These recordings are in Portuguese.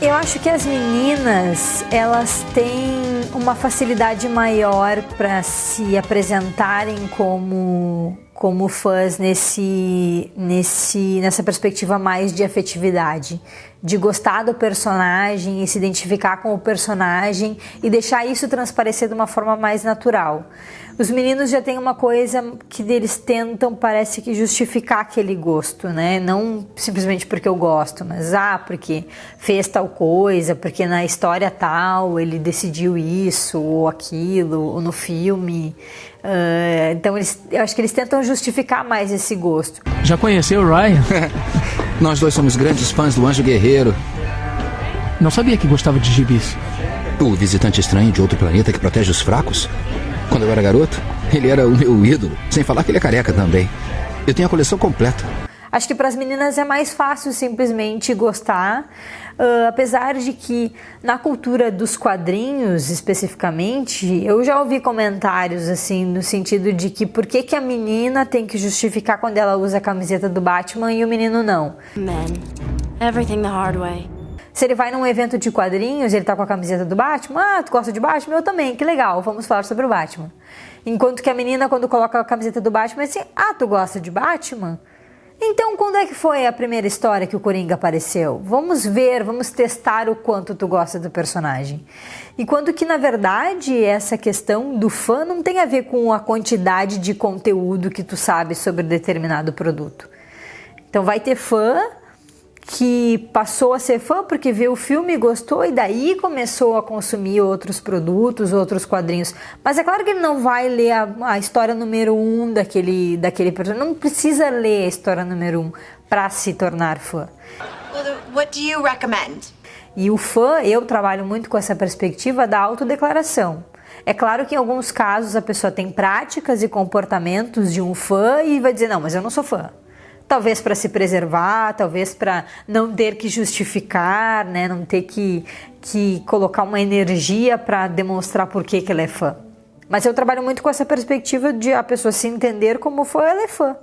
Eu acho que as meninas, elas têm uma facilidade maior para se apresentarem como fãs nessa perspectiva mais de afetividade, de gostar do personagem e se identificar com o personagem e deixar isso transparecer de uma forma mais natural. Os meninos já têm uma coisa que eles tentam, parece que justificar aquele gosto, né? Não simplesmente porque eu gosto, mas porque fez tal coisa, porque na história tal ele decidiu isso ou aquilo, ou no filme. Então eu acho que eles tentam justificar mais esse gosto. Já conheceu o Ryan? Nós dois somos grandes fãs do Anjo Guerreiro. Não sabia que gostava de gibis. O visitante estranho de outro planeta que protege os fracos? Quando eu era garoto, ele era o meu ídolo. Sem falar que ele é careca também. Eu tenho a coleção completa. Acho que para as meninas é mais fácil simplesmente gostar, apesar de que na cultura dos quadrinhos especificamente, eu já ouvi comentários assim no sentido de que por que a menina tem que justificar quando ela usa a camiseta do Batman e o menino não. Men, everything the hard way. Se ele vai num evento de quadrinhos, ele tá com a camiseta do Batman, tu gosta de Batman? Eu também, que legal, vamos falar sobre o Batman. Enquanto que a menina, quando coloca a camiseta do Batman, é assim, tu gosta de Batman? Então, quando é que foi a primeira história que o Coringa apareceu? Vamos ver, vamos testar o quanto tu gosta do personagem. E quando que, na verdade, essa questão do fã não tem a ver com a quantidade de conteúdo que tu sabe sobre determinado produto. Então, vai ter fã que passou a ser fã porque viu o filme e gostou e daí começou a consumir outros produtos, outros quadrinhos. Mas é claro que ele não vai ler a história número 1 daquele personagem. Não precisa ler a história número 1 para se tornar fã. Well, what do you recommend? E o fã, eu trabalho muito com essa perspectiva da autodeclaração. É claro que em alguns casos a pessoa tem práticas e comportamentos de um fã e vai dizer, não, mas eu não sou fã. Talvez para se preservar, talvez para não ter que justificar, né? Não ter que colocar uma energia para demonstrar por que ela é fã. Mas eu trabalho muito com essa perspectiva de a pessoa se entender como fã, ela é fã.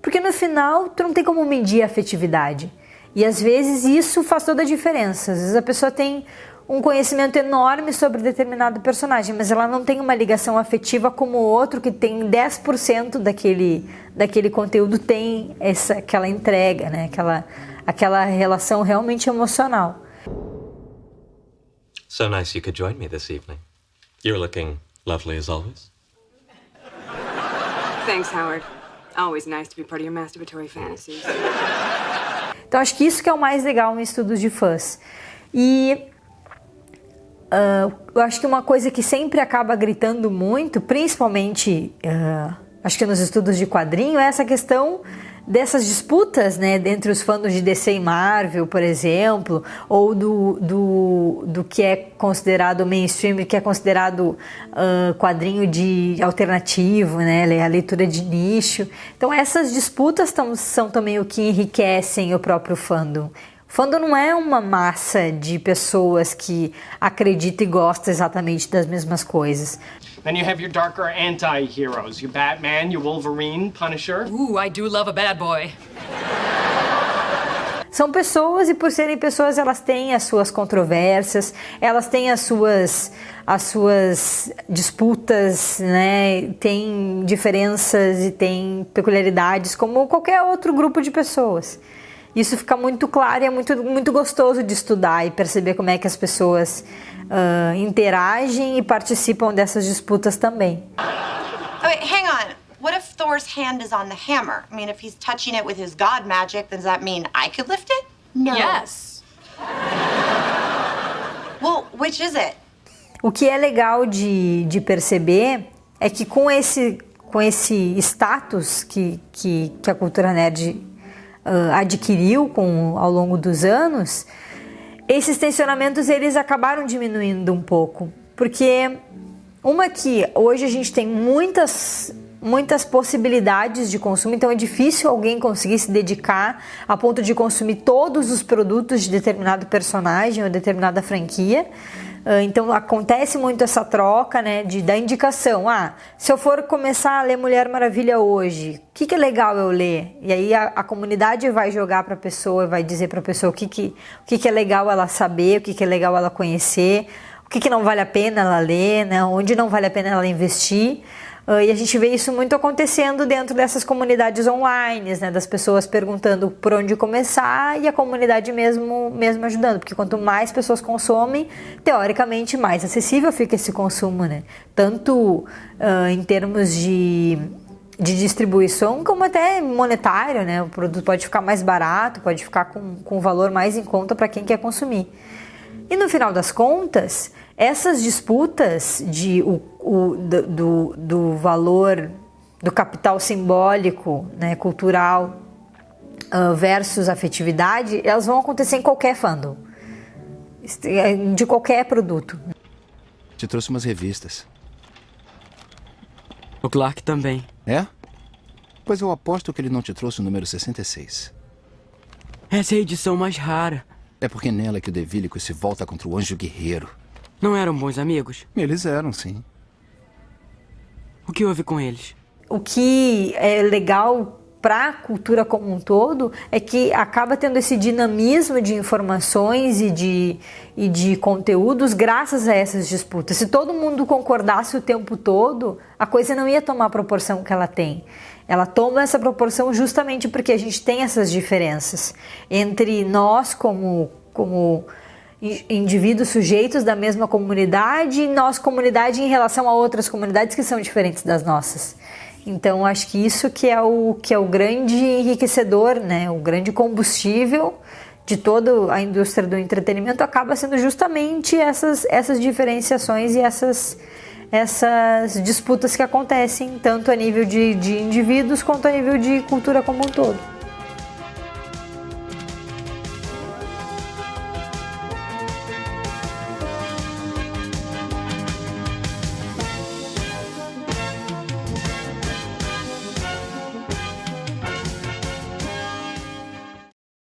Porque no final, tu não tem como medir a afetividade. E às vezes isso faz toda a diferença. Às vezes a pessoa tem um conhecimento enorme sobre determinado personagem, mas ela não tem uma ligação afetiva como o outro que tem 10% daquele conteúdo tem aquela entrega, né? Aquela relação realmente emocional. So nice you could join me this evening. You're looking lovely as always. Thanks, Howard. Always nice to be part of your masturbatory fantasies. Então acho que isso que é o mais legal em estudos de fãs. E eu acho que uma coisa que sempre acaba gritando muito, principalmente acho que nos estudos de quadrinho, é essa questão dessas disputas, né, entre os fãs de DC e Marvel, por exemplo, ou do que é considerado mainstream, que é considerado quadrinho de alternativo, né, a leitura de nicho. Então essas disputas são também o que enriquecem o próprio fandom. O fandom não é uma massa de pessoas que acredita e gosta exatamente das mesmas coisas. Then you have your darker anti-heroes, your Batman, your Wolverine, Punisher. Ooh, I do love a bad boy. São pessoas e por serem pessoas elas têm as suas controvérsias, elas têm as suas disputas, né? Tem diferenças e tem peculiaridades como qualquer outro grupo de pessoas. Isso fica muito claro e é muito, muito gostoso de estudar e perceber como é que as pessoas interagem e participam dessas disputas também. Wait, hang on. What if Thor's hand is on the hammer? I mean, if he's touching it with his god magic, does that mean I could lift it? No. Yes. Well, which is it? O que é legal de perceber é que com esse status que a cultura nerd adquiriu ao longo dos anos, esses tensionamentos eles acabaram diminuindo um pouco, porque que hoje a gente tem muitas possibilidades de consumo, então é difícil alguém conseguir se dedicar a ponto de consumir todos os produtos de determinado personagem ou determinada franquia, Então acontece muito essa troca, né, da indicação. Se eu for começar a ler Mulher Maravilha hoje, o que é legal eu ler? E aí a comunidade vai jogar para a pessoa, vai dizer para a pessoa o que é legal ela saber, o que é legal ela conhecer, o que não vale a pena ela ler, né, onde não vale a pena ela investir. E a gente vê isso muito acontecendo dentro dessas comunidades online, né, das pessoas perguntando por onde começar e a comunidade mesmo ajudando, porque quanto mais pessoas consomem, teoricamente mais acessível fica esse consumo, né? Tanto em termos de distribuição como até monetário, né? O produto pode ficar mais barato, pode ficar com um valor mais em conta para quem quer consumir. E no final das contas, essas disputas do valor, do capital simbólico, né, cultural versus afetividade, elas vão acontecer em qualquer fandom, de qualquer produto. Te trouxe umas revistas. O Clark também. É? Pois eu aposto que ele não te trouxe o número 66. Essa é a edição mais rara. É porque nela que o Devílico se volta contra o Anjo Guerreiro. Não eram bons amigos? Eles eram, sim. O que houve com eles? O que é legal para a cultura como um todo é que acaba tendo esse dinamismo de informações e de conteúdos graças a essas disputas. Se todo mundo concordasse o tempo todo, a coisa não ia tomar a proporção que ela tem. Ela toma essa proporção justamente porque a gente tem essas diferenças entre nós como indivíduos sujeitos da mesma comunidade e nós comunidade em relação a outras comunidades que são diferentes das nossas. Então acho que isso que é o grande enriquecedor, né? O grande combustível de toda a indústria do entretenimento acaba sendo justamente essas diferenciações e essas disputas que acontecem tanto a nível de indivíduos quanto a nível de cultura como um todo.